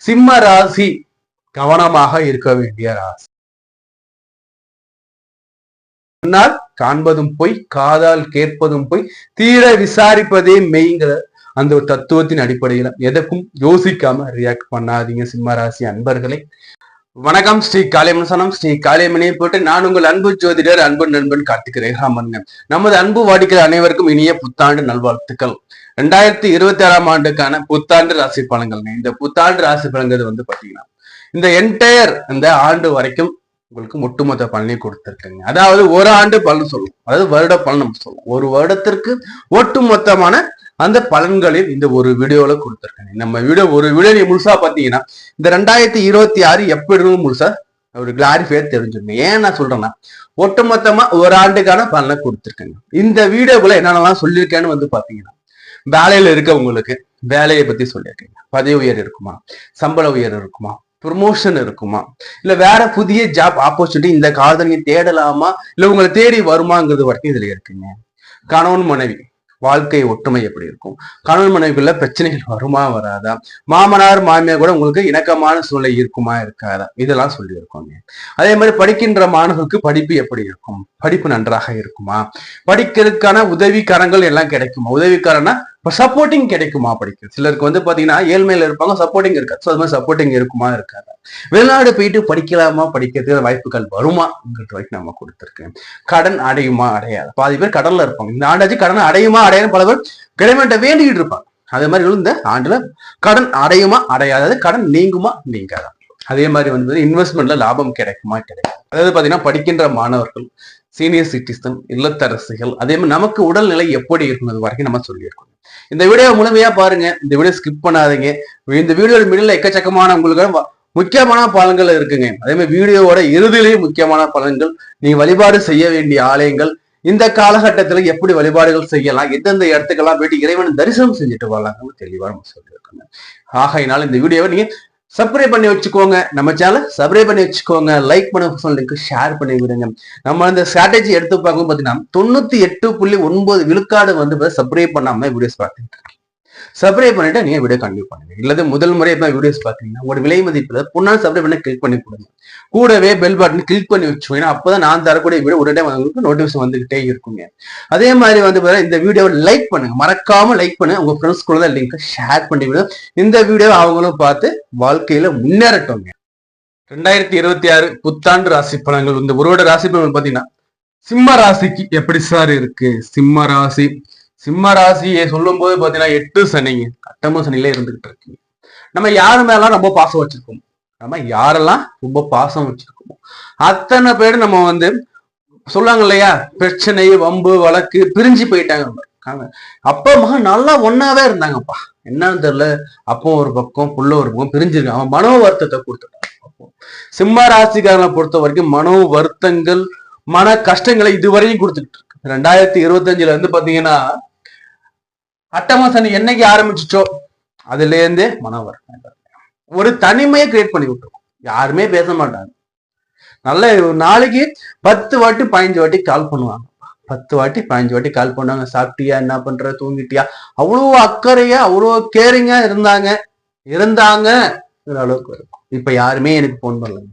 சிம்ம ராசி கவனமாக இருக்க வேண்டிய ராசி. கண்ணால் காண்பதும் போய், காதால் கேட்பதும் போய், தீர விசாரிப்பதே மெய்ங்கிற அந்த ஒரு தத்துவத்தின் அடிப்படையில எதற்கும் யோசிக்காம ரியாக்ட் பண்ணாதீங்க சிம்ம ராசி அன்பர்களே. வணக்கம், ஸ்ரீ காளியம்மன். ஸ்ரீ காளியம்மனை போட்டு நான் உங்கள் அன்பு ஜோதிடர், அன்பு நண்பன் கார்த்திக் ரேகாமன்ங்க. நமது அன்பு வாடிக்கையாளர் அனைவருக்கும் இனிய புத்தாண்டு நல்வாழ்த்துக்கள். 2026ஆம் ஆண்டுக்கான புத்தாண்டு ராசி பலன்கள். இந்த புத்தாண்டு ராசி பலன்கள் பாத்தீங்கன்னா இந்த என்டையர் இந்த ஆண்டு வரைக்கும் உங்களுக்கு ஒட்டுமொத்த பலனை கொடுத்திருக்குங்க. அதாவது ஒரு ஆண்டு பலன் சொல்லுவோம், அதாவது வருட பலன் நம்ம சொல்லுவோம். ஒரு வருடத்திற்கு ஒட்டுமொத்தமான அந்த பலன்களில் இந்த ஒரு வீடியோல கொடுத்திருக்காங்க. நம்ம ஒரு வீடியோ நீ முழுசா பாத்தீங்கன்னா இந்த 2026 எப்படி முழுசா ஒரு கிளாரிஃபையா தெரிஞ்சுங்க. ஏன் நான் சொல்றேன்னா ஒட்டுமொத்தமா ஒரு ஆண்டுக்கான பலனை கொடுத்திருக்கேங்க. இந்த வீடியோக்குள்ள என்னென்னலாம் சொல்லியிருக்கேன்னு பாத்தீங்கன்னா, வேலையில இருக்கவங்களுக்கு வேலையை பத்தி சொல்லியிருக்கேங்க. பதவி உயர் இருக்குமா, சம்பள உயர் இருக்குமா, ப்ரொமோஷன் இருக்குமா, இல்ல வேற புதிய ஜாப் ஆப்பர்ச்சுனிட்டி இந்த காலத்துல நீங்க தேடலாமா, இல்ல உங்களை தேடி வருமாங்கிறது வரைக்கும் இதுல இருக்குங்க. கணவன் மனைவி வாழ்க்கை ஒற்றுமை எப்படி இருக்கும், கணவன் மனைவிக்குள்ள பிரச்சனைகள் வருமா வராதா, மாமனார் மாமியார் கூட உங்களுக்கு இணக்கமான சூழ்நிலை இருக்குமா இருக்காதா, இதெல்லாம் சொல்லி இருக்கோங்க. அதே மாதிரி படிக்கின்ற மாணவர்களுக்கு படிப்பு எப்படி இருக்கும், படிப்பு நன்றாக இருக்குமா, படிக்கிறதுக்கான உதவிக்காரங்கள் எல்லாம் கிடைக்குமா, உதவிக்காரனா சப்போர்ட்டிங் கிடைக்குமா, படிக்க சிலருக்கு பாத்தீங்கன்னா ஏழ்மையில இருப்பாங்க, சப்போர்ட்டிங் இருக்காது. ஸோ அது மாதிரி சப்போர்ட்டிங் இருக்குமா இருக்காது, வெளிநாடு போயிட்டு படிக்கலாமா, படிக்கிறதுக்கு வாய்ப்புகள் வருமாங்கிறது வரைக்கும் நம்ம கொடுத்துருக்கேன். கடன் அடையுமா அடையாது, பாதி பேர் கடன்ல இருப்பாங்க. இந்த ஆண்டாச்சு கடன் அடையுமா அடையாது, பல பேர் கவர்மெண்ட்டை வேண்டிக்கிட்டு இருப்பாங்க. அதே மாதிரி இந்த ஆண்டுல கடன் அடையுமா அடையாது, கடன் நீங்குமா நீங்காதான். அதே மாதிரி இன்வெஸ்ட்மெண்ட்ல லாபம் கிடைக்குமா கிடைக்கும். அதாவது பாத்தீங்கன்னா படிக்கின்ற மாணவர்கள், சீனியர் சிட்டிசன், இல்லத்தரசிகள், அதே மாதிரி நமக்கு உடல்நிலை எப்படி இருக்கிறது வரைக்கும் நம்ம சொல்லியிருக்கோம். இந்த வீடியோ முழுமையா பாருங்க, இந்த வீடியோ ஸ்கிப் பண்ணாதீங்க. இந்த வீடியோ மிடில் எக்கச்சக்கமான உங்களுக்கு முக்கியமான பலன்கள் இருக்குங்க. அதே மாதிரி வீடியோவோட இறுதியிலேயே முக்கியமான பலன்கள், நீங்க வழிபாடு செய்ய வேண்டிய ஆலயங்கள், இந்த காலகட்டத்துல எப்படி வழிபாடுகள் செய்யலாம், எந்தெந்த இடத்துக்கெல்லாம் போயிட்டு இறைவன் தரிசனம் செஞ்சுட்டு வரலாம் தெளிவா நம்ம சொல்லியிருக்கோங்க. ஆகையினால இந்த வீடியோவை நீங்க சப்ஸ்கிரைப் பண்ணி வச்சுக்கோங்க, நம்ம சேனல் சப்ஸ்கிரைப் பண்ணி வச்சுக்கோங்க, லைக் பண்ண ஷேர் பண்ணி விடுங்க. நம்ம அந்த ஸ்ட்ராட்டஜி எடுத்து பார்க்கும் பாத்தீங்கன்னா 98.9 விழுக்காடு சப்ஸ்கிரைப் பண்ணாம வீடியோஸ் பார்த்துட்டு சப்ஸ்கிரைப் பண்ணிட்டு நீங்க வீடியோ கண்டினியூ பண்ணுங்க. இல்லது முதல் முறை வீடியோஸ் பாத்தீங்கன்னா உங்களோட விலை மதிப்புல பொண்ணால் சப்ஸ்கிரைப் பண்ணி கிளிக் பண்ணி கொடுங்க. கூடவே பெல் பட்டன் கிளிக் பண்ணி வச்சுக்கோங்க. அப்பதான் நான் தரக்கூடிய வீடியோ உடனே உங்களுக்கு நோட்டிபிகேஷன் வந்துகிட்டே இருக்குங்க. அதே மாதிரி இந்த வீடியோவை லைக் பண்ணுங்க, மறக்காம லைக் பண்ணுங்க. உங்க ஃப்ரெண்ட்ஸ் கூட தான் லிங்க் ஷேர் பண்ணி விடுங்க. இந்த வீடியோ அவங்களும் பார்த்து வாழ்க்கையில முன்னேறட்டுங்க. 2026 புத்தாண்டு ராசி பலன்கள். இந்த ஒருவரோட ராசி பலன்கள் பாத்தீங்கன்னா சிம்ம ராசிக்கு எப்படி சார் இருக்கு. சிம்ம ராசியை சொல்லும் போது பாத்தீங்கன்னா 8 சனிங்க, அட்டம சனியில இருந்துகிட்டு இருக்கீங்க. நம்ம யாரு மேலாம் ரொம்ப பாசம் வச்சிருக்கோம், நம்ம யாரெல்லாம் ரொம்ப பாசம் வச்சிருக்கோமோ அத்தனை பேர் நம்ம சொல்லுவாங்க இல்லையா, பிரச்சனை வம்பு வழக்கு பிரிஞ்சு போயிட்டாங்க. அப்பா மகன் நல்லா ஒன்னாவே இருந்தாங்கப்பா, என்னன்னு தெரியல, அப்போ ஒரு பக்கம் புள்ள ஒரு பக்கம் பிரிஞ்சிருக்காங்க. அவன் மனோ வருத்தத்தை கொடுத்துட்டான். சிம்ம ராசிக்காரனை பொறுத்த வரைக்கும் மனோ வருத்தங்கள், மன கஷ்டங்களை இதுவரையும் கொடுத்துட்டு இருக்கு. 2025 பாத்தீங்கன்னா அட்டம சனி என்னைக்கு ஆரம்பிச்சுச்சோ அதுல இருந்தே மன வருத்தம், ஒரு தனிமையை கிரியேட் பண்ணி விட்டுருக்கும். யாருமே பேச மாட்டாங்க. நல்ல நாளைக்கு 10 வாட்டி 15 வாட்டி கால் பண்ணுவாங்க. 10 வாட்டி 15 வாட்டி கால் பண்ணுவாங்க. சாப்பிட்டியா, என்ன பண்ற, தூங்கிட்டியா, அவ்வளோ அக்கறையா அவ்வளோ கேரிங்கா இருந்தாங்க அளவுக்கு இருக்கும். இப்ப யாருமே எனக்கு போன் பண்ணலங்க,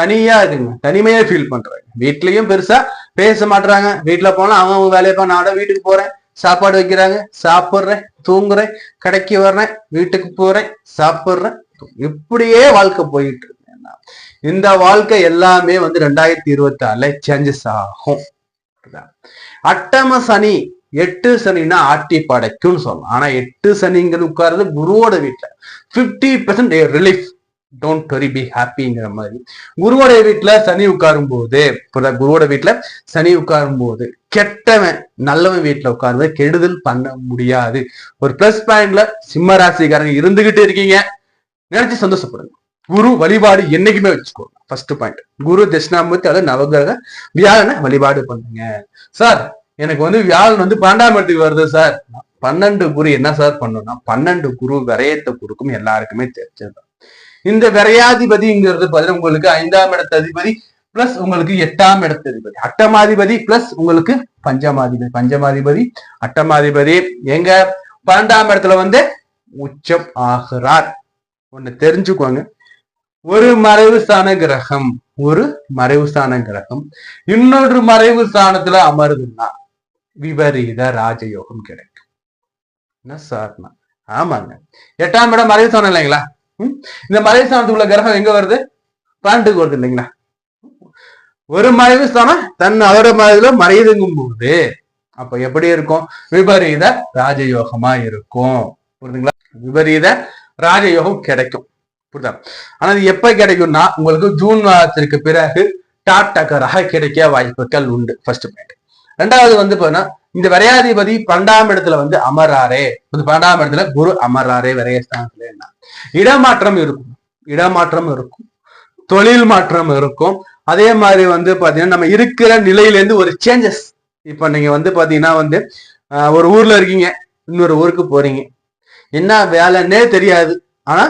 தனியா இருக்குங்க, தனிமையா ஃபீல் பண்றாங்க. வீட்லயும் பெருசா பேச மாட்டாங்க. வீட்டுல போனா அவங்க வேலையை நான் வீட்டுக்கு போறேன், சாப்பாடு வைக்கிறாங்க, சாப்பிடுறேன், தூங்குறேன், கடைக்கு வர்றேன், வீட்டுக்கு போறேன், சாப்பிடுறேன், இப்படியே வாழ்க்கை போயிட்டு இருக்கு. இந்த வாழ்க்கை எல்லாமே 2026 சேஞ்சஸ் ஆகும். அட்டம சனி 8 சனின்னா ஆட்டி படைக்கும்னு சொல்லலாம். ஆனா 8 சனிங்கிறது உட்கார்றது குருவோட வீட்டுல 50% ரிலீஃப், டோன்ட் வரி பி ஹாப்பிங்கிற மாதிரி. குருவோட வீட்டுல சனி உட்காரும் போது, குருவோட வீட்டுல சனி உட்காரும் போது கெட்டவன் நல்லவன் வீட்டுல உட்கார்ந்து கெடுதல் பண்ண முடியாது. ஒரு பிளஸ் பாயிண்ட்ல சிம்ம ராசிக்காரங்க இருந்துகிட்டு இருக்கீங்க, நினைச்சு சந்தோஷப்படுங்க. குரு வழிபாடு என்னைக்குமே வச்சுக்கோங்க. ஃபர்ஸ்ட் பாயிண்ட், குரு தட்சிணாமூர்த்தி அதாவது நவகிரக வியாழனை வழிபாடு பண்ணுங்க. சார் எனக்கு வியாழன் 12ஆம் இடத்துக்கு வருது சார், 12 குரு என்ன சார் பண்ணணும்னா 12 குரு விரயத்தை கொடுக்கும், எல்லாருக்குமே தெரிஞ்சதுதான். இந்த விரையாதிபதிங்கிறது பாத்தீங்கன்னா உங்களுக்கு 5ஆம் இடத்து அதிபதி பிளஸ் உங்களுக்கு 8ஆம் இடத்து அதிபதி, அட்டமாதிபதி பிளஸ் உங்களுக்கு பஞ்சமாதிபதி அட்டமாதிபதி எங்க 12ஆம் இடத்துல உச்சம் ஆகிறார். ஒண்ணு தெரிஞ்சுக்கோங்க, ஒரு மறைவு ஸ்தான கிரகம் இன்னொரு மறைவு ஸ்தானத்துல அமருதுன்னா விபரீத ராஜயோகம் கிடைக்கும். என்ன சார்னா? ஆமாங்க, 8ஆம் இடம் மறைவு ஸ்தானம் இல்லைங்களா? இந்த மறைவு ஸ்தானத்துக்குள்ள கிரகம் எங்க வருது? 12க்கு வருது இல்லைங்களா? ஒரு மறைவு ஸ்தானம் அதோட மறைவுல மறையுதுங்கும் போது அப்ப எப்படி இருக்கும்? விபரீத ராஜயோகமா இருக்கும். புரியுதுங்களா? விபரீத ராஜயோகம் கிடைக்கும். புரியுதா? ஆனா இது எப்ப கிடைக்கும்னா உங்களுக்கு ஜூன் மாதத்திற்கு பிறகு டாட்டகராக கிடைக்க வாய்ப்புகள் உண்டு. First point. ரெண்டாவது இந்த விரையாதிபதி 12ஆம் இடத்துல அமராரே, 12ஆம் இடத்துல குரு அமராரே விரயஸ்தானத்துல என்ன இடமாற்றம் இருக்கும், தொழில் மாற்றம் இருக்கும். அதே மாதிரி பாத்தீங்கன்னா நம்ம இருக்கிற நிலையில ஒரு சேஞ்சஸ். இப்ப நீங்க பாத்தீங்கன்னா ஒரு ஊர்ல இருக்கீங்க, இன்னொரு ஊருக்கு போறீங்க, என்ன வேலைன்னே தெரியாது, ஆனா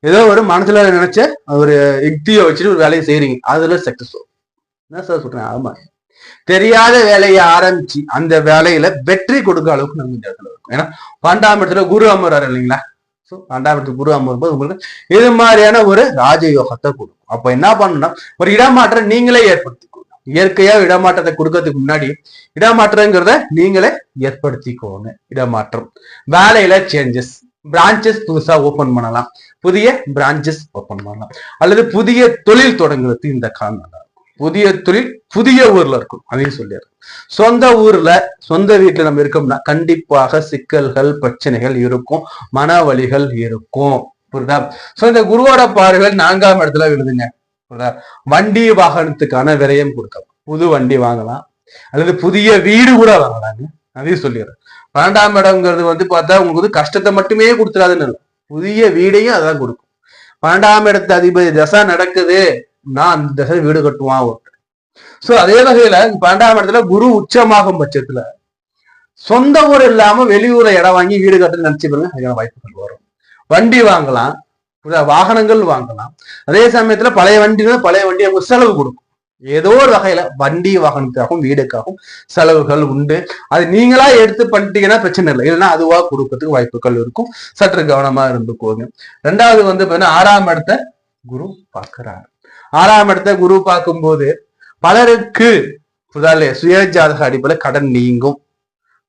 ஏதோ ஒரு மனசுல நினைச்ச ஒரு யுக்தியை வச்சுட்டு ஒரு வேலையை செய்யறீங்க, அதுல சக்சஸ். என்ன சார் சொல்றேன்? ஆமா, தெரியாத வேலையை ஆரம்பிச்சு அந்த வேலையில வெற்றி கொடுக்க அளவுக்கு நம்ம இந்த இடத்துல இருக்கும். ஏன்னா 12ஆம் இடத்துல குரு அமர்றாரு இல்லைங்களா? 12ஆம் இடத்துல குரு அமரும்போது உங்களுக்கு இது மாதிரியான ஒரு ராஜயோகத்தை கொடுக்கும். அப்ப என்ன பண்ணணும்னா ஒரு இடமாற்றம் நீங்களே ஏற்படுத்திக்கணும். இயற்கையா இடமாற்றத்தை கொடுக்கறதுக்கு முன்னாடி இடமாற்றங்கிறத நீங்களே ஏற்படுத்திக்கோங்க. இடமாற்றம், வேலையில சேஞ்சஸ், பிரான்சஸ் புதுசா ஓபன் பண்ணலாம், புதிய பிரான்சஸ் ஓபன் பண்ணலாம், அல்லது புதிய தொழில் தொடங்குறது இந்த காலம். புதிய தொழில் புதிய ஊர்ல இருக்கும், அதையும் சொல்லிடுறேன். சொந்த ஊர்ல சொந்த வீட்டுல நம்ம இருக்கோம்னா கண்டிப்பாக சிக்கல்கள் பிரச்சனைகள் இருக்கும், மன வலிகள் இருக்கும். புரியுதா? சோ இந்த குருவோட பார்வைகள் 4ஆம் இடத்துல விழுதுங்க. புரியுதா? வண்டி வாகனத்துக்கான விரயம் கொடுக்கலாம், புது வண்டி வாங்கலாம், அல்லது புதிய வீடு கூட வாங்கலாங்க, அதையும் சொல்லிடுறேன். 12ஆம் இடம்ங்கிறது பார்த்தா உங்களுக்கு கஷ்டத்தை மட்டுமே கொடுத்துடாதுன்னு இல்லை, புதிய வீடையும் அதான் கொடுக்கும். 12ஆம் இடத்து அதிபதி தசை நடக்குது, நான் அந்த திசை வீடு கட்டுவான். சோ அதே வகையில 12ஆம் இடத்துல குரு உச்சமாகும் பட்சத்துல சொந்த ஊர் இல்லாம வெளியூரை இடம் வாங்கி வீடு கட்டு நினைச்சு பாருங்க, அதுக்கான வாய்ப்புகள் வரும். வண்டி வாங்கலாம், வாகனங்கள் வாங்கலாம். அதே சமயத்துல பழைய வண்டியை செலவு கொடுக்கும். ஏதோ ஒரு வகையில வண்டி வாகனத்துக்காகவும் வீடுக்காகவும் செலவுகள் உண்டு. அது நீங்களா எடுத்து பண்ணிட்டீங்கன்னா பிரச்சனை இல்லை, இல்லைன்னா அதுவா கொடுக்கறதுக்கு வாய்ப்புகள் இருக்கும். சற்று கவனமா இருந்துக்கோங்க. ரெண்டாவது 6ஆம் இடத்த குரு பார்க்கிறார். 6ஆம் இடத்த குரு பார்க்கும்போது பலருக்கு சுயஜாதக அடிப்படையில் கடன் நீங்கும்.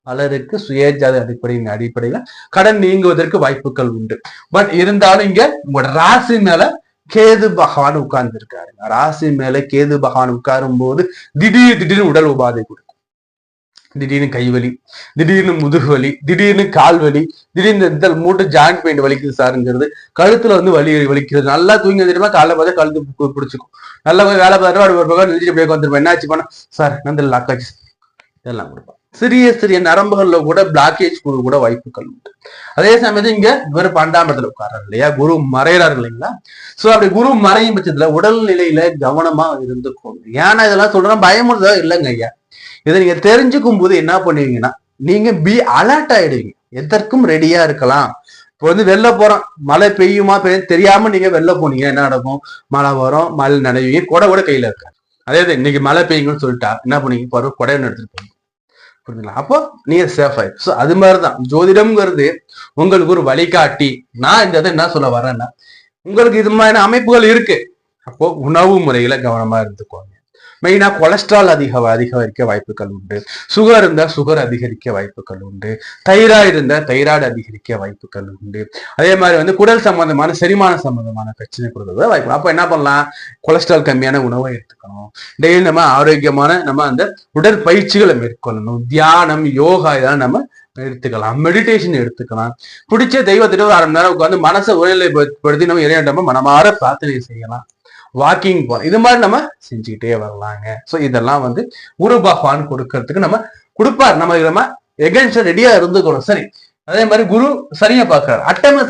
பலருக்கு சுயஜாதக அடிப்படையில கடன் நீங்குவதற்கு வாய்ப்புகள் உண்டு. பட் இருந்தாலும் இங்க உங்களோட ராசி மேல கேது பகவான் உட்கார்ந்து இருக்காரு. ராசி மேல கேது பகவான் உட்காரும் போது திடீர்னு உடல் உபாதை கொடுக்கும். திடீர்னு கைவலி, திடீர்னு முதுகு வலி, திடீர்னு கால் வலி, திடீர்னு இந்த மூட்டு ஜாயிண்ட் பெயின் வலிக்குது சாருங்கிறது, கழுத்துல வலிக்கிறது. நல்லா தூங்கி தெரியுமா, காலைல பார்த்தா கழுத்து பிடிச்சிக்கும். நல்லா வேலை பார்த்துட்டு ஒரு பக்கம் நிறுத்திட்டு வந்துருப்பேன். என்னாச்சு பண்ண சார் நந்தில் லாக்காச்சு இதெல்லாம் கொடுப்பேன். சிறிய நரம்புகள்ல கூட பிளாக்கேஜ் கூட வாய்ப்புகள் உண்டு. அதே சமயத்துல இங்க இவர் 12ஆம் இடத்துல உட்கார்றாரு இல்லையா, குரு மறைகிறாரு இல்லைங்களா? சோ அப்படி குரு மறையும் பட்சத்துல உடல் நிலையில கவனமா இருந்துக்கோங்க. ஏன்னா இதெல்லாம் சொல்றேன் பயமுறதா இல்லைங்க ஐயா. இதை நீங்க தெரிஞ்சுக்கும் போது என்ன பண்ணுவீங்கன்னா நீங்க அலர்ட் ஆயிடுவீங்க, எதற்கும் ரெடியா இருக்கலாம். இப்போ வெளில போறோம், மழை பெய்யுமா தெரியாம நீங்க வெளில போனீங்க, என்ன நடக்கும்? மழை வரும், மழை நனைவீங்க, கூட கையில இருக்காது. அதே இன்னைக்கு மழை பெய்யுங்கன்னு சொல்லிட்டா என்ன பண்ணீங்க? கொடையை எடுத்துட்டு போங்க. புரியுதுங்களா? அப்போ நீங்க சேஃப் ஆயிடும். ஸோ அது மாதிரிதான் ஜோதிடம்ங்கிறது உங்களுக்கு ஒரு வழிகாட்டி. நான் இந்த இதை என்ன சொல்ல வரேன்னா உங்களுக்கு இது மாதிரியான அமைப்புகள் இருக்கு. அப்போ உணவு முறையில கவனமா இருந்துக்கோங்க. மெயினா கொலஸ்ட்ரால் அதிகரிக்க வாய்ப்புகள் உண்டு, சுகர் இருந்தா சுகர் அதிகரிக்க வாய்ப்புகள் உண்டு, தைராய்டு இருந்தா தைராய்டு அதிகரிக்க வாய்ப்புகள் உண்டு. அதே மாதிரி குடல் சம்பந்தமான செரிமான சம்பந்தமான பிரச்சனை கொடுக்கறது வாய்ப்பு. அப்ப என்ன பண்ணலாம்? கொலஸ்ட்ரால் கம்மியான உணவை எடுத்துக்கணும். டெய்லி நம்ம ஆரோக்கியமான அந்த உடற்பயிற்சிகளை மேற்கொள்ளணும். தியானம், யோகா இதெல்லாம் நம்ம எடுத்துக்கலாம். மெடிடேஷன் எடுத்துக்கலாம். பிடிச்ச தெய்வத்திட்ட ஒரு 1/2 மணி நேரம் உட்காந்து மனசை ஒருநிலைப்படுத்தி நம்ம இறைவனிடம் மனமாற பிரார்த்தனை செய்யலாம். வாக்கிங் போகலாம். இது மாதிரி நம்ம செஞ்சுக்கிட்டே வரலாங்க. ஸோ இதெல்லாம் குரு பகவான் கொடுக்கறதுக்கு நம்ம கொடுப்பார். நம்ம எகென்ஸ்ட் ரெடியா இருந்துக்கணும். சரி, அதே மாதிரி குரு சரியா பாக்குறாரு. அட்டம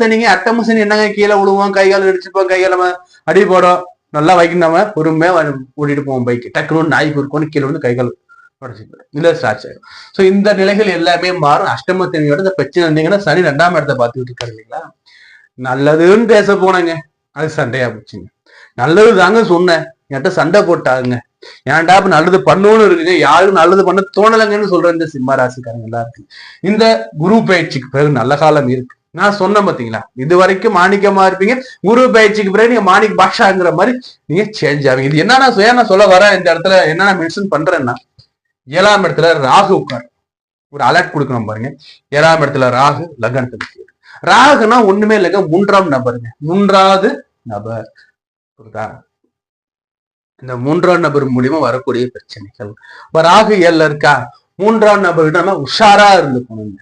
சனி என்னங்க, கீழே விழுவோம், கைகால் அடிச்சுப்போம், கைகால நம்ம அடி போடும், நல்லா வைக்கணும், நம்ம பொறுமையா ஓடிட்டு போவோம். பைக் டக்குனு நாய் குறுக்கணும், கீழே கைகால் உடச்சிப்போம், இல்ல ஸ்டார்ச் ஆயிடும். ஸோ இந்த நிலைகள் எல்லாமே மாறும். அஷ்டம சனியோட இந்த பிரச்சனை இருந்தீங்கன்னா சனி 2ஆம் இடத்தை பார்த்துக்கிட்டு இருக்காரு இல்லைங்களா? நல்லதுன்னு பேச போனாங்க, அது சண்டையா போச்சுங்க. நல்லது தாங்க சொன்னேன், என்கிட்ட சண்டை போட்டாங்க. ஏன்டா இப்ப நல்லது பண்ணணும்னு இருக்குங்க, யாரும் நல்லது பண்ண தோணலைங்கன்னு சொல்ற இந்த சிம்ம ராசிக்காரங்க எல்லாருக்கும் இந்த குரு பயிற்சிக்கு பிறகு நல்ல காலம் இருக்கு. நான் சொன்னேன் பாத்தீங்களா, இது வரைக்கும் மாணிக்கமா இருப்பீங்க, குரு பயிற்சிக்கு பிறகு நீங்க மாணிக் பாஷாங்கிற மாதிரி நீங்க சேஞ்ச் ஆவீங்க. இது என்ன நான் சொல்ல வரேன் இந்த இடத்துல, என்ன மென்ஷன் பண்றேன்னா, 7ஆம் இடத்துல ராகு உட்கார், ஒரு அலர்ட் கொடுக்கணும் பாருங்க. 7ஆம் இடத்துல ராகு, லக்னத்துக்கு ராகுனா ஒண்ணுமே இல்லைங்க, 3ஆம் நபருங்க, 3வது நபர். புரியுதா? இந்த 3ஆம் நபர் மூலியமா வரக்கூடிய பிரச்சனைகள். இப்ப ராகு 7ல இருக்கா, 3ஆம் நபர்கிட்ட நம்ம உஷாரா இருந்துக்கணுங்க.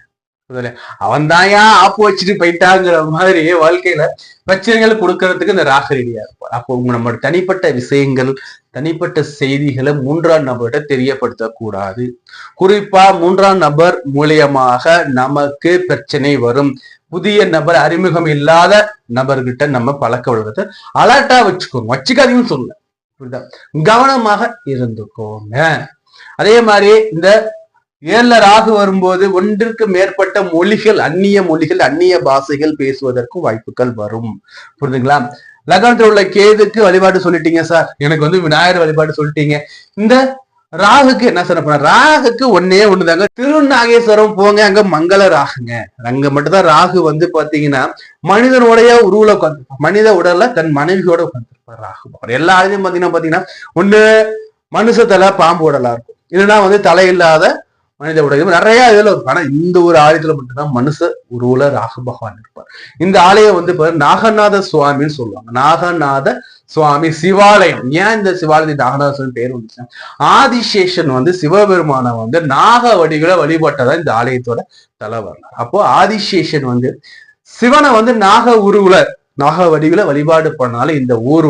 அவன் தாயா ஆப்பு வச்சுட்டு போயிட்டாங்கிற மாதிரி வாழ்க்கையில பிரச்சனைகள் கொடுக்கறதுக்கு இந்த ராகு ரெடியா இருப்பார். அப்போ நம்ம தனிப்பட்ட விஷயங்கள், தனிப்பட்ட செய்திகளை 3ஆம் நபர்கிட்ட தெரியப்படுத்த கூடாது. குறிப்பா 3ஆம் நபர் மூலியமாக நமக்கு பிரச்சனை வரும். புதிய நபர், அறிமுகம் இல்லாத நபர்கிட்ட நம்ம பழக்க வழக்கத்தை அலர்ட்டா வச்சுக்கோங்க, வச்சுக்காதீங்கன்னு சொல்ல, கவனமாக இருந்துக்கோங்க. அதே மாதிரி இந்த 7ல ராகு வரும்போது ஒன்றிற்கு மேற்பட்ட மொழிகள், அந்நிய மொழிகள், அந்நிய பாஷைகள் பேசுவதற்கு வாய்ப்புகள் வரும். புரியுதுங்களா? லக்னத்தில் உள்ள கேதுக்கு வழிபாடு சொல்லிட்டீங்க சார், எனக்கு விநாயகர் வழிபாடு சொல்லிட்டீங்க. இந்த ராகுக்கு என்ன சார் பண்ண? ராகுக்கு ஒன்னே ஒண்ணுதாங்க, திருநாகேஸ்வரம் போங்க, அங்க மங்கள ராகுங்க. அங்க மட்டும்தான் ராகு பாத்தீங்கன்னா மனிதனுடைய உருவல உட்காந்து, மனித உடல்ல தன் மனைவியோட உட்காந்துருப்பார் ராகு. எல்லா ஆயுதம் பாத்தீங்கன்னா ஒண்ணு மனுஷத்துல பாம்பு உடலா இருக்கும், இல்லைன்னா தலையில்லாத மனித உடல், நிறைய இதுல இருக்கும். ஆனா இந்த ஒரு ஆலயத்துல மட்டும்தான் மனுஷ உருவுல ராகு பகவான் இருப்பார். இந்த ஆலயம் நாகநாத சுவாமின்னு சொல்லுவாங்க. நாகநாத சுவாமி சிவாலயம். ஏன் இந்த சிவாலயத்துக்கு நாகநாத சுவாமி பேர் வந்துச்சுன்னா, ஆதிசேஷன் சிவபெருமான நாக வடிகளை வழிபட்டதான் இந்த ஆலயத்தோட தலை வரலாறு. அப்போ ஆதிசேஷன் சிவனை நாக உருவுல, நாக வடிகளை வழிபாடு பண்ணாலும் இந்த ஊர்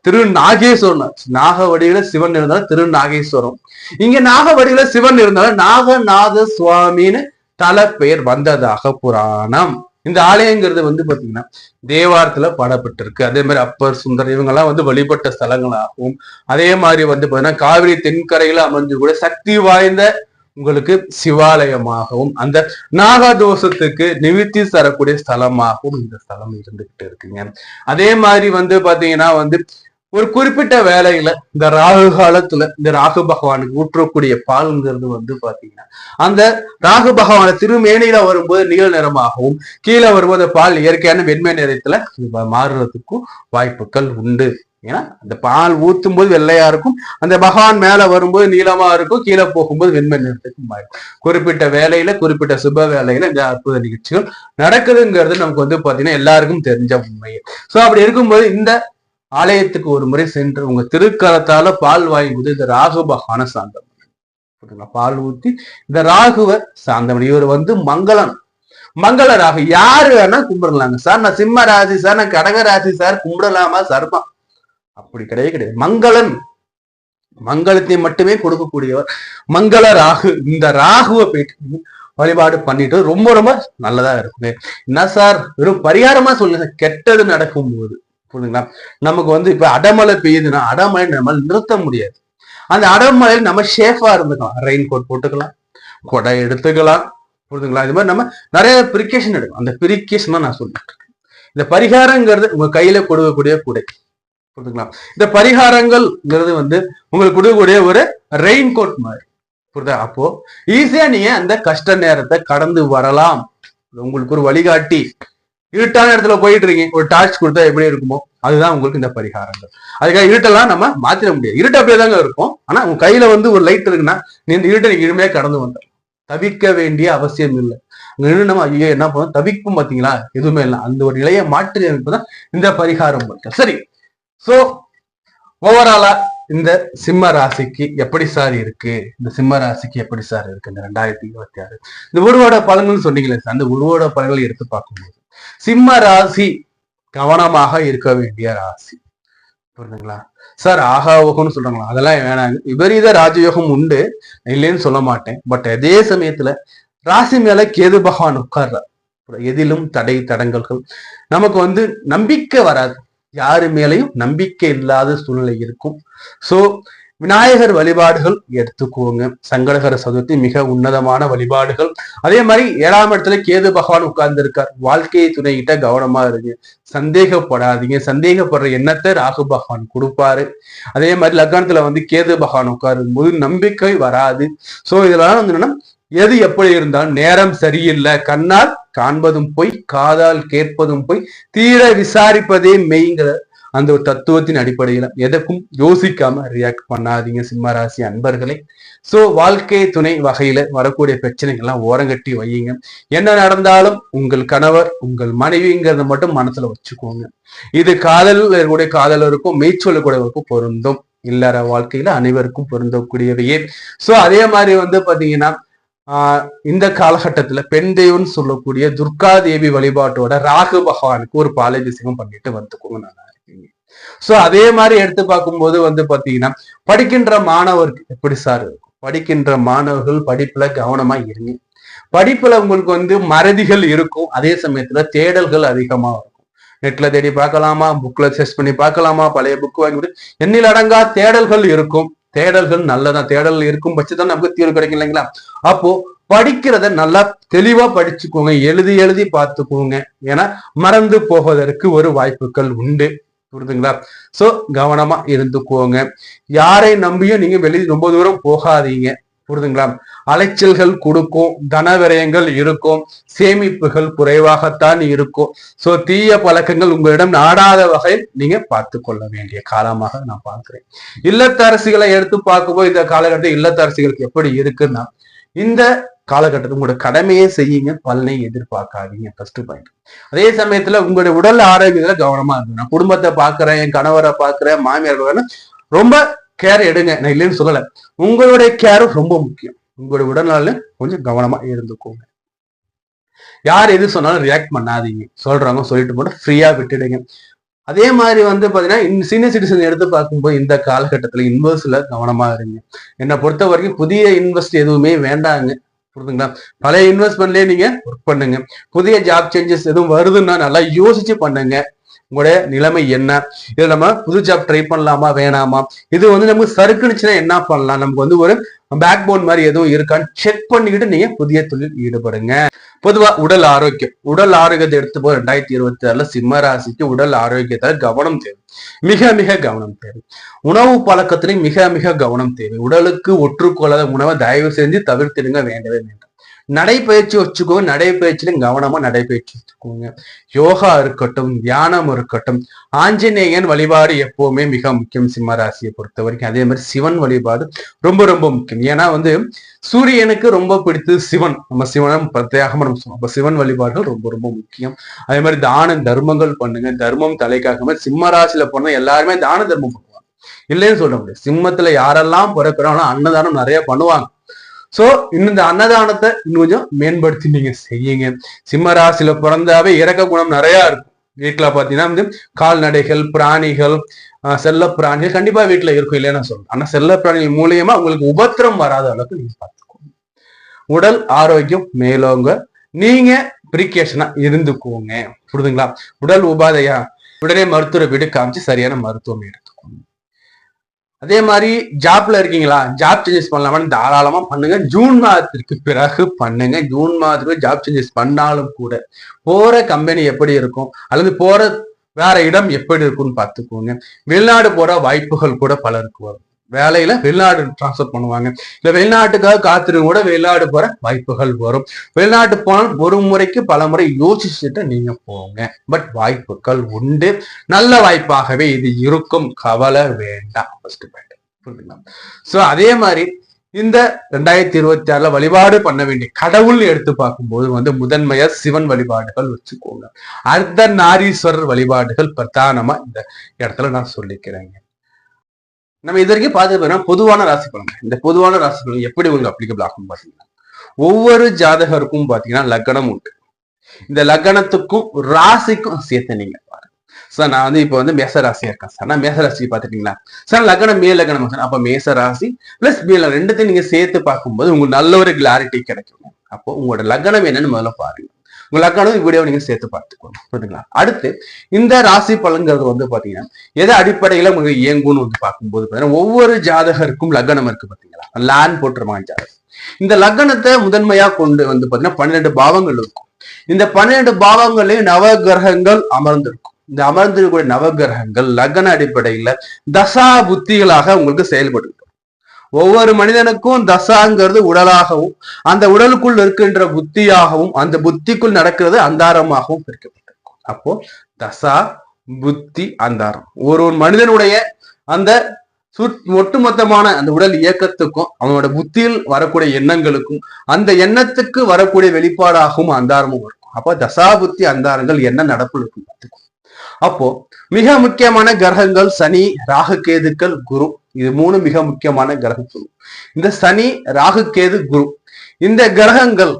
திருநாகேஸ்வரம். நாக வடிவில சிவன் இருந்தாலும் திருநாகேஸ்வரம். இங்க நாக வடிவில சிவன் இருந்தாலும் நாகநாத சுவாமின்னு தல பெயர் வந்ததாக புராணம். இந்த ஆலயங்கிறது பாத்தீங்கன்னா தேவாரத்துல பாடப்பட்டிருக்கு. அதே மாதிரி அப்பர், சுந்தர் இவங்க எல்லாம் வழிபட்ட ஸ்தலங்களாகவும், அதே மாதிரி பாத்தீங்கன்னா காவிரி தென்கரையில அமைஞ்சு கூட சக்தி வாய்ந்த உங்களுக்கு சிவாலயமாகவும், அந்த நாகதோஷத்துக்கு நிவர்த்தி தரக்கூடிய ஸ்தலமாகவும் இந்த ஸ்தலம் இருந்துகிட்டு இருக்குங்க. அதே மாதிரி பாத்தீங்கன்னா ஒரு குறிப்பிட்ட வேலையில இந்த ராகு காலத்துல இந்த ராகு பகவானுக்கு ஊற்றக்கூடிய பால்ங்கிறது பாத்தீங்கன்னா அந்த ராகு பகவான திருமேனியில வரும்போது நீல நிறமாகவும், கீழே வரும்போது பால் இயற்கையான வெண்மை நிறத்துல மாறுறதுக்கும் வாய்ப்புகள் உண்டு. ஏன்னா அந்த பால் ஊத்தும் போது வெள்ளையா இருக்கும், அந்த பகவான் மேல வரும்போது நீளமா இருக்கும், கீழே போகும்போது வெண்மை நிறத்துக்கு மாறும். குறிப்பிட்ட வேலையில, குறிப்பிட்ட சுப வேலையில இந்த அற்புத நிகழ்ச்சிகள் நடக்குதுங்கிறது நமக்கு பாத்தீங்கன்னா எல்லாருக்கும் தெரிஞ்ச உண்மை. சோ அப்படி இருக்கும்போது இந்த ஆலயத்துக்கு ஒரு முறை சென்று உங்க திருக்கரத்தால பால் வாங்கும்போது இந்த ராகு பகவான சாந்தம் பால் ஊத்தி இந்த ராகுவை சாந்தம். இவர் மங்களம், மங்கள ராகு. யாரு வேணா கும்பிடலாங்க சார். நான் சிம்ம ராசி சார், நான் கடக ராசி சார், கும்பிடலாமா சார்பா? அப்படி கிடையாது. மங்களன், மங்களத்தை மட்டுமே கொடுக்கக்கூடியவர் மங்கள ராகு. இந்த ராகுவை போயிட்டு வழிபாடு பண்ணிட்டு ரொம்ப ரொம்ப நல்லதா இருக்குங்க. என்ன சார் வெறும் பரிகாரமா சொல்லுங்க, கெட்டது நடக்கும் போது புரியுதுங்களா? நமக்கு இப்ப அடமழை பெய்யுதுன்னா அடமழை நம்ம நிறுத்த முடியாது. அந்த அடமழையில் நம்ம சேஃபா இருந்துக்கலாம். ரெயின் கோட் போட்டுக்கலாம், கொடை எடுத்துக்கலாம், புரியுதுங்களா? இது மாதிரி நம்ம நிறைய பிரிகேஷன் எடுக்கும். அந்த பிரிகேஷன் தான் நான் சொல்லிட்டு இருக்கேன். இந்த பரிகாரங்கிறது உங்க கையில கொடுக்கக்கூடிய கூடை, புரியுதுங்களா? இந்த பரிகாரங்கள்ங்கிறது உங்களுக்கு கொடுக்கக்கூடிய ஒரு ரெயின் கோட் மாதிரி, புரியுதா? அப்போ ஈஸியா நீங்க அந்த கஷ்ட நேரத்தை கடந்து வரலாம். உங்களுக்கு ஒரு வழிகாட்டி. இருட்டான இடத்துல போயிட்டு இருக்கீங்க, ஒரு டார்ச் கொடுத்தா எப்படி இருக்குமோ அதுதான் உங்களுக்கு இந்த பரிகாரங்கள். அதுக்காக இருட்டெல்லாம் நம்ம மாத்திர முடியாது. இருட்டு அப்படியே தாங்க இருக்கும். ஆனா உங்க கையில ஒரு லைட் இருக்குன்னா நீ இந்த இருட்டை நீங்க இனிமையா கடந்து வந்த தவிக்க வேண்டிய அவசியம் இல்லை. நம்ம ஐயோ என்ன பண்ணுவோம், தவிக்கும் பாத்தீங்களா, எதுவுமே இல்லை. அந்த ஒரு நிலையை மாற்றி அமைப்புதான் இந்த பரிகாரம். சரி, சோ ஓவராலா இந்த சிம்ம ராசிக்கு எப்படி சார் இருக்கு, இந்த சிம்ம ராசிக்கு எப்படி சார் இருக்கு இந்த 2026 இந்த உருவோட பலன்கள் சொன்னீங்களே சார், அந்த உருவோட பலன்களை எடுத்து பார்க்கும்போது சிம்ம ராசி கவனமாக இருக்க வேண்டிய ராசி. புரியுதுங்களா சார்? ஆகாவோகம்னு சொல்றாங்களா, அதெல்லாம் வேணாங்க. விபரீத ராஜயோகம் உண்டு, இல்லைன்னு சொல்ல மாட்டேன். பட் அதே சமயத்துல ராசி மேல கேது பகவான் உட்கார்றார். எதிலும் தடை தடங்கல்கள், நமக்கு நம்பிக்கை வராது. யாரு மேலையும் நம்பிக்கை இல்லாத சூழ்நிலை இருக்கும். சோ விநாயகர் வழிபாடுகள் எடுத்துக்கோங்க. சங்கடகர சதுர்த்தி மிக உன்னதமான வழிபாடுகள். அதே மாதிரி 7ஆம் இடத்துல கேது பகவான் உட்கார்ந்து இருக்கார். வாழ்க்கையை துணைகிட்ட கவனமா இருங்க, சந்தேகப்படாதீங்க. சந்தேகப்படுற எண்ணத்தை ராகு பகவான் கொடுப்பாரு. அதே மாதிரி லக்னத்துல கேது பகவான் உட்காரும் போது நம்பிக்கை வராது. சோ இதெல்லாம் எது எப்படி இருந்தாலும் நேரம் சரியில்லை, கண்ணால் காண்பதும் பொய், காதால் கேட்பதும் பொய், தீர விசாரிப்பதே மெய்ங்கிற அந்த ஒரு தத்துவத்தின் அடிப்படையில எதற்கும் யோசிக்காம ரியாக்ட் பண்ணாதீங்க சிம்மராசி அன்பர்களே. சோ வாழ்க்கை துணை வகையில வரக்கூடிய பிரச்சனைகள்லாம் ஓரங்கட்டி வையுங்க. என்ன நடந்தாலும் உங்கள் கணவர் உங்கள் மனைவிங்கிறத மட்டும் மனசுல வச்சுக்கோங்க. இது காதலருடைய காதலருக்கும் மெய்ச்சொல்லுக்கூடியவருக்கும் பொருந்தும். இல்லற வாழ்க்கையில அனைவருக்கும் பொருந்தக்கூடியவையே. சோ அதே மாதிரி பாத்தீங்கன்னா இந்த காலகட்டத்துல பெண் தெய்வம்னு சொல்லக்கூடிய துர்கா தேவி வழிபாட்டோட ராகு பகவானுக்கு ஒரு பாலாபிஷேகம் பண்ணிட்டு வந்துக்கோங்க, நல்லா இருக்கீங்க. சோ அதே மாதிரி எடுத்து பார்க்கும்போது பாத்தீங்கன்னா படிக்கின்ற மாணவருக்கு எப்படி சார் இருக்கும்? படிக்கின்ற மாணவர்கள் படிப்புல கவனமா இருங்க. படிப்புல உங்களுக்கு மறதிகள் இருக்கும், அதே சமயத்துல தேடல்கள் அதிகமா இருக்கும். நெட்ல தேடி பார்க்கலாமா, புக்ல சர்ச் பண்ணி பார்க்கலாமா, பழைய புக் வாங்கி எண்ணில் அடங்கா தேடல்கள் இருக்கும். தேடல்கள் நல்லதான், தேடல் இருக்கும் பட்சத்தான் நமக்கு தீர்வு கிடைக்கும் இல்லைங்களா? அப்போ படிக்கிறத நல்லா தெளிவா படிச்சுக்கோங்க, எழுதி எழுதி பார்த்துக்கோங்க. ஏன்னா மறந்து போவதற்கு ஒரு வாய்ப்புகள் உண்டு, புரியுதுங்களா? சோ கவனமா இருந்துக்கோங்க. யாரை நம்பியும் நீங்க வெளியே ரொம்ப தூரம் போகாதீங்க, புரியுதுங்களா? அலைச்சல்கள் கொடுக்கும், தன விரயங்கள் இருக்கும், சேமிப்புகள் குறைவாகத்தான் இருக்கும். சோ தீய பழக்கங்கள் உங்களிடம் நாடாத வகையில் நீங்க பார்த்து கொள்ள வேண்டிய காலமாக நான் பார்க்கிறேன். இல்லத்தரசிகளை எடுத்து பார்க்கும்போது இந்த காலகட்டத்தில் இல்லத்தரசிகளுக்கு எப்படி இருக்குன்னா, இந்த காலகட்டத்தில் உங்களோட கடமையை செய்யுங்க, பலனை எதிர்பார்க்காதீங்க. First point. அதே சமயத்துல உங்களுடைய உடல் ஆரோக்கியத்துல கவனமா இருக்கு. நான் குடும்பத்தை பாக்குறேன், என் கணவரை பாக்குறேன், மாமியார் ரொம்ப கேர் எடுங்க, நான் இல்லைன்னு சொல்லல. உங்களுடைய கேரும் ரொம்ப முக்கியம். உங்களுடைய உடல்நல கொஞ்சம் கவனமா இருந்துக்கோங்க. யார் எது சொன்னாலும் ரியாக்ட் பண்ணாதீங்க, சொல்றாங்க சொல்லிட்டு போட்டு ஃப்ரீயா விட்டுடுங்க. அதே மாதிரி பாத்தீங்கன்னா சீனியர் சிட்டிசன் எடுத்து பார்க்கும்போது இந்த காலகட்டத்துல இன்வெஸ்ட்ல கவனமா இருங்க. என்னை பொறுத்த வரைக்கும் புதிய இன்வெஸ்ட் எதுவுமே வேண்டாங்க, புரியுதுங்களா? பழைய இன்வெஸ்ட்மெண்ட்லயே நீங்க ஒர்க் பண்ணுங்க. புதிய ஜாப் சேஞ்சஸ் எதுவும் வருதுன்னா நல்லா யோசிச்சு பண்ணுங்க. உங்களுடைய நிலைமை என்ன, இதுல நம்ம புது ஜாப் ட்ரை பண்ணலாமா வேணாமா, இது நமக்கு சறுக்குனுச்சுன்னா என்ன பண்ணலாம், நமக்கு ஒரு பேக் போன் மாதிரி எதுவும் இருக்கான்னு செக் பண்ணிக்கிட்டு நீங்க புதிய தொழில் ஈடுபடுங்க. பொதுவா உடல் ஆரோக்கியத்தை எடுத்து போய் 2026 சிம்ம ராசிக்கு உடல் ஆரோக்கியத்தை கவனம் தேவை, மிக மிக கவனம் தேவை. உணவு பழக்கத்திலையும் மிக மிக கவனம் தேவை. உடலுக்கு ஒற்றுக்கொள்ளாத உணவை தயவு செஞ்சு தவிர்த்திடுங்க, வேண்டவே வேண்டாம். நடைப்பயிற்சி வச்சுக்கோங்க, நடைப்பயிற்சியிலும் கவனமா நடைப்பயிற்சி வச்சுக்கோங்க. யோகா இருக்கட்டும், தியானம் இருக்கட்டும், ஆஞ்சநேயன் வழிபாடு எப்பவுமே மிக முக்கியம் சிம்ம ராசியை பொறுத்த வரைக்கும். அதே மாதிரி சிவன் வழிபாடு ரொம்ப ரொம்ப முக்கியம். ஏன்னா சூரியனுக்கு ரொம்ப பிடித்தது சிவன், நம்ம சிவனும் பிரத்யேகமா நம்ம சொல்லுவோம். அப்ப சிவன் வழிபாடுகள் ரொம்ப ரொம்ப முக்கியம். அதே மாதிரி தான தர்மங்கள் பண்ணுங்க, தர்மம் தலைக்காக. சிம்ம ராசியில போனா எல்லாருமே தான தர்மம் பண்ணுவாங்க, இல்லைன்னு சொல்ல முடியாது. சிம்மத்துல யாரெல்லாம் பிறக்கிறாங்களோ அன்னதானம் நிறைய பண்ணுவாங்க. சோ இன்னும் இந்த அன்னதானத்தை இன்னும் கொஞ்சம் மேம்படுத்தி நீங்க செய்யுங்க. சிம்ம ராசியில பிறந்தாவே இறக்க குணம் நிறைய இருக்கும். வீட்டுல பாத்தீங்கன்னா கால்நடைகள், பிராணிகள், செல்ல பிராணிகள் கண்டிப்பா வீட்டுல இருக்கும், இல்லைன்னு சொல்றேன். ஆனா செல்ல பிராணிகள் மூலியமா உங்களுக்கு உபத்திரம் வராத அளவுக்கு நீங்க பார்த்துக்கோங்க. உடல் ஆரோக்கியம் மேலோங்க நீங்க பிரிகேஷனா இருந்துக்கோங்க, புரியுதுங்களா? உடல் உபாதையா உடனே மருத்துவரை வீடு காமிச்சு சரியான மருத்துவம் எடுத்துக்கோங்க. அதே மாதிரி ஜாப்ல இருக்கீங்களா, ஜாப் சேஞ்சஸ் பண்ணலாமான்னு தாராளமா பண்ணுங்க. ஜூன் மாதத்திற்கு பிறகு பண்ணுங்க. ஜூன் மாதத்துக்கு ஜாப் சேஞ்சஸ் பண்ணாலும் கூட போற கம்பெனி எப்படி இருக்கும் அல்லது போற வேற இடம் எப்படி இருக்கும்னு பார்த்துக்கோங்க. வெளிநாடு போற வாய்ப்புகள் கூட பலருக்கு வரும். வேலையில வெளிநாடு டிரான்ஸ்பர் பண்ணுவாங்க, இல்ல வெளிநாட்டுக்காக காத்திருக்க கூட வெளிநாடு போற வாய்ப்புகள் வரும். வெளிநாட்டு போனால் ஒரு முறைக்கு பல முறை யோசிச்சுட்டு நீங்க போங்க. பட் வாய்ப்புகள் உண்டு, நல்ல வாய்ப்பாகவே இது இருக்கும், கவலை வேண்டாம். புரியுதுங்களா? சோ அதே மாதிரி இந்த 2026 வழிபாடு பண்ண வேண்டிய கடவுள் எடுத்து பார்க்கும்போது முதன்மையா சிவன் வழிபாடுகள் வச்சுக்கோங்க. அர்த்தநாரீஸ்வரர் வழிபாடுகள் பிரதானமா இந்த இடத்துல நான் சொல்லிக்கிறேங்க. நம்ம இது வரைக்கும் பார்த்து பொதுவான ராசி பலன். இந்த பொதுவான ராசி பலன் எப்படி உங்களுக்கு அப்ளிகபிள் ஆகும் பாத்தீங்கன்னா, ஒவ்வொரு ஜாதகருக்கும் பாத்தீங்கன்னா லக்னம் உண்டு. இந்த லக்னத்துக்கும் ராசிக்கும் சேர்த்து நீங்க பாருங்க. சார் நான் இப்ப மேச ராசியா இருக்கேன் சார், நான் மேச ராசி பாத்துட்டீங்களா சார், லக்னம் மே லக்னம் சார், அப்ப மேச ராசி பிளஸ் மேல ரெண்டுத்தையும் நீங்க சேர்த்து பார்க்கும்போது உங்களுக்கு நல்ல ஒரு கிளாரிட்டி கிடைக்கும். அப்போ உங்களோட லக்னம் என்னன்னு முதல்ல பாருங்க. உங்க லக்னம் வீடியோ நீங்க சேர்த்து பார்த்துக்கோங்க, புரியுதுங்களா? அடுத்து இந்த ராசி பலன்கிறது பாத்தீங்கன்னா எதை அடிப்படையில உங்களுக்கு இயங்கும்னு பார்க்கும்போது பாத்தீங்கன்னா ஒவ்வொரு ஜாதகருக்கும் லக்னம் இருக்கு பாத்தீங்களா, லேண்ட் போட்டுருவாங்க ஜாதகம். இந்த லக்னத்தை முதன்மையா கொண்டு பாத்தீங்கன்னா 12 பாவங்கள் இருக்கும். இந்த 12 பாவங்களையும் நவ கிரகங்கள் அமர்ந்திருக்கும். இந்த அமர்ந்திருக்கக்கூடிய நவ கிரகங்கள் லக்ன அடிப்படையில தசா புத்திகளாக உங்களுக்கு செயல்பட்டு ஒவ்வொரு மனிதனுக்கும் தசாங்கிறது உடலாகவும் அந்த உடலுக்குள் இருக்கின்ற புத்தியாகவும் அந்த புத்திக்குள் நடக்கிறது அந்தாரமாகவும் பிரிக்கப்பட்டிருக்கும். அப்போ தசா புத்தி அந்தாரம் ஒரு மனிதனுடைய அந்த ஒட்டுமொத்தமான அந்த உடல் இயக்கத்துக்கும் அவனோட புத்தியில் வரக்கூடிய எண்ணங்களுக்கும் அந்த எண்ணத்துக்கு வரக்கூடிய வெளிப்பாடாகவும் அந்தாரமும் இருக்கும். அப்போ தசா புத்தி அந்தாரங்கள் என்ன நடப்புல இருக்கும். அப்போ மிக முக்கியமான கிரகங்கள் சனி, ராகு, கேதுக்கள், குரு. இது 3 மிக முக்கியமான கிரகம். இந்த சனி, ராகு, கேது, குரு இந்த கிரகங்கள்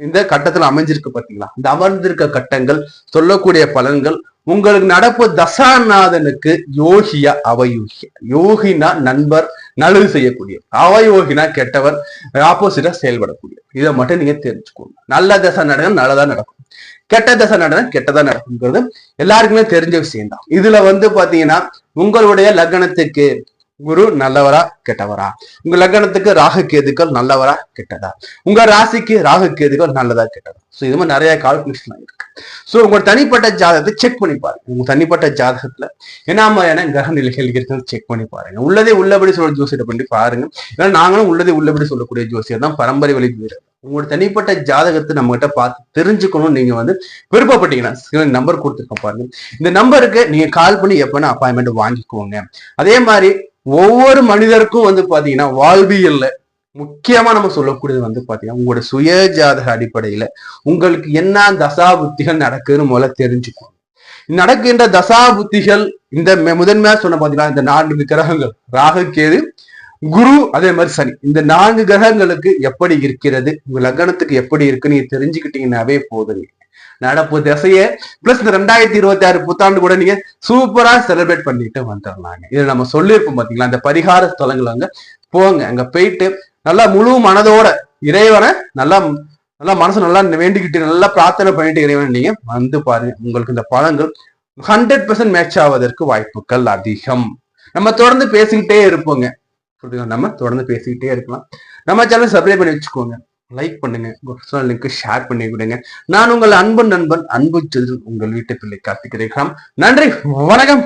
இந்த கட்டத்துல அமைஞ்சிருக்கு பாத்தீங்களா. இந்த அமர்ந்திருக்க கட்டங்கள் சொல்லக்கூடிய பலன்கள் உங்களுக்கு நடப்பு தசாநாதனுக்கு யோகியா அவயோகியா. யோகினா நண்பர், நல்லது செய்யக்கூடிய. அவயோகினா கெட்டவர், ஆப்போசிட்டா செயல்படக்கூடிய. இதை மட்டும் நீங்க தெரிஞ்சுக்கோங்க. நல்ல தசை நடக்கும், நல்லதா நடக்கும். கெட்ட தசை நடக்கும், கெட்டதா நடக்குங்கிறது எல்லாருக்குமே தெரிஞ்ச விஷயம் தான். இதுல பாத்தீங்கன்னா உங்களுடைய லக்னத்துக்கு குரு நல்லவரா கெட்டவரா, உங்க லக்னத்துக்கு ராகு கேதுக்கள் நல்லவரா கெட்டதா, உங்க ராசிக்கு ராகு கேதுக்கள் நல்லதா கெட்டதா. சோ இது மாதிரி நிறைய கால்குலேஷன் இருக்கு. சோ உங்க தனிப்பட்ட ஜாதகத்தை செக் பண்ணி பாருங்க. உங்க தனிப்பட்ட ஜாதகத்துல என்ன மாதிரியான கிரக நிலைகள் இருக்குன்னு செக் பண்ணி பாருங்க. உள்ளதே உள்ளபடி சொல்ற ஜோசியத்தை பண்ணி பாருங்க. ஏன்னா நாங்களும் உள்ளதே உள்ளபடி சொல்லக்கூடிய ஜோசியர் தான், பரம்பரை வழி வீரர். உங்களோட தனிப்பட்ட ஜாதகத்தை நம்ம கிட்ட பார்த்து தெரிஞ்சுக்கணும். நீங்க விருப்பப்பட்டீங்கன்னா நம்பர் கொடுத்துருக்க பாருங்க. இந்த நம்பருக்கு நீங்க கால் பண்ணி எப்பனா அப்பாயின்மெண்ட் வாங்கிக்கோங்க. அதே மாதிரி ஒவ்வொரு மனிதருக்கும் பாத்தீங்கன்னா வாழ்வியல்ல முக்கியமா நம்ம சொல்லக்கூடியது பாத்தீங்கன்னா உங்களோட சுய ஜாதக அடிப்படையில உங்களுக்கு என்ன தசா புத்திகள் நடக்குதுன்னு முதல்ல தெரிஞ்சுக்கணும். நடக்கின்ற தசா புத்திகள் இந்த முதன்மையா சொன்ன பாத்தீங்கன்னா இந்த 4 கிரகங்கள் ராகு, கேது, குரு, அதே மாதிரி சனி, இந்த 4 கிரகங்களுக்கு எப்படி இருக்கிறது, உங்க லக்னத்துக்கு எப்படி இருக்கு நீங்க தெரிஞ்சுக்கிட்டீங்கன்னாவே போதுங்க. நடப்பு திசைய பிளஸ் இந்த 2026 புத்தாண்டு கூட நீங்க சூப்பரா செலிப்ரேட் பண்ணிட்டு வந்துடலாங்க. இதை நம்ம சொல்லியிருப்போம் பாத்தீங்களா. அந்த பரிகார ஸ்தலங்கள் போங்க. அங்க போயிட்டு நல்லா முழு மனதோட இறைவனை நல்லா மனசு நல்லா வேண்டிக்கிட்டு நல்லா பிரார்த்தனை பண்ணிட்டு இறைவன் நீங்க பாருங்க. உங்களுக்கு இந்த பலன்கள் 100% மேட்ச் ஆவதற்கு வாய்ப்புகள் அதிகம். நம்ம தொடர்ந்து பேசிக்கிட்டே இருப்போங்க. நம்ம தொடர்ந்து பேசிக்கிட்டே இருக்கலாம். நம்ம சேனல் சப்ஸ்கிரைப் பண்ணி வச்சுக்கோங்க, லைக் பண்ணுங்க, லிங்க் ஷேர் பண்ணி விடுங்க. நான் உங்கள் அன்பு நண்பன், அன்பு செல்வன், உங்கள் வீட்டு பிள்ளை கார்த்திக். நன்றி, வணக்கம்.